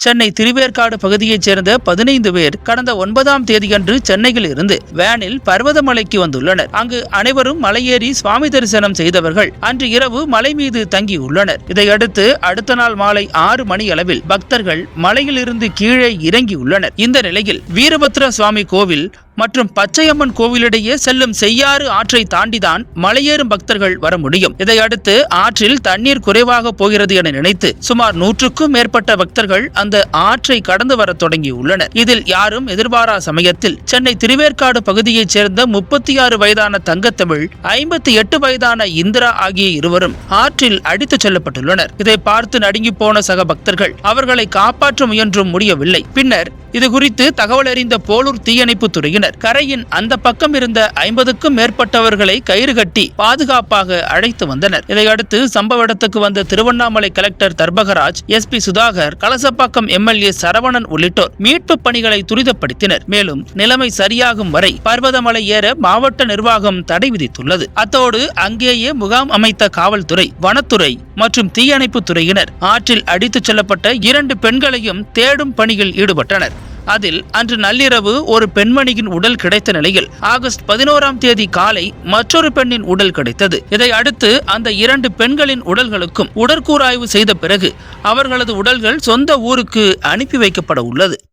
சென்னை திருவேற்காடு பகுதியைச் சேர்ந்த 15 பேர் கடந்த 9ஆம் தேதியன்று சென்னையில் இருந்து வேனில் பர்வதமலைக்கு வந்துள்ளனர். அங்கு அனைவரும் மலையேறி சுவாமி தரிசனம் செய்தவர்கள் அன்று இரவு மலை மீது தங்கியுள்ளனர். இதையடுத்து அடுத்த நாள் மாலை 6 மணி அளவில் பக்தர்கள் மலையிலிருந்து கீழே இறங்கியுள்ளனர். இந்த நிலையில் வீரபத்ர சுவாமி கோவில் மற்றும் பச்சையம்மன் கோவிலிடையே செல்லும் செய்யாறு ஆற்றை தாண்டிதான் மலையேறும் பக்தர்கள் வர முடியும். இதையடுத்து ஆற்றில் தண்ணீர் குறைவாக போகிறது என நினைத்து சுமார் 100க்கும் மேற்பட்ட பக்தர்கள் அந்த ஆற்றை கடந்து வர தொடங்கியுள்ளனர். இதில் யாரும் எதிர்பாரா சமயத்தில் சென்னை திருவேற்காடு பகுதியைச் சேர்ந்த 36 வயதான தங்கத்தமிழ், 58 வயதான இந்திரா ஆகிய இருவரும் ஆற்றில் அடித்துச் செல்லப்பட்டுள்ளனர். இதை பார்த்து நடுங்கி போன சக பக்தர்கள் அவர்களை காப்பாற்ற முயன்றும் முடியவில்லை. பின்னர் இதுகுறித்து தகவல் அறிந்த போலூர் தீயணைப்பு துறையினர் கரையின் அந்த பக்கம் இருந்த 50க்கும் மேற்பட்டவர்களை கயிறு கட்டி பாதுகாப்பாக அழைத்து வந்தனர். இதையடுத்து சம்பவ இடத்துக்கு வந்த Tiruvannamalai collector Tharpagaraj, SP Sudhakar, Kalasapakkam MLA Saravanan உள்ளிட்டோர் மீட்பு பணிகளை துரிதப்படுத்தினர். மேலும் நிலைமை சரியாகும் வரை பர்வதமலை ஏற மாவட்ட நிர்வாகம் தடை விதித்துள்ளது. அத்தோடு அங்கேயே முகாம் அமைத்த காவல்துறை, வனத்துறை மற்றும் தீயணைப்பு துறையினர் ஆற்றில் அடித்துச் செல்லப்பட்ட 2 பெண்களையும் தேடும் பணியில் ஈடுபட்டனர். அதில் அன்று நள்ளிரவு ஒரு பெண்மணியின் உடல் கிடைத்த நிலையில் ஆகஸ்ட் 11ஆம் தேதி காலை மற்றொரு பெண்ணின் உடல் கிடைத்தது. இதை அடுத்து அந்த 2 பெண்களின் உடல்களுக்கும் உடற்கூறாய்வு செய்த பிறகு அவர்களது உடல்கள் சொந்த ஊருக்கு அனுப்பி வைக்கப்பட உள்ளது.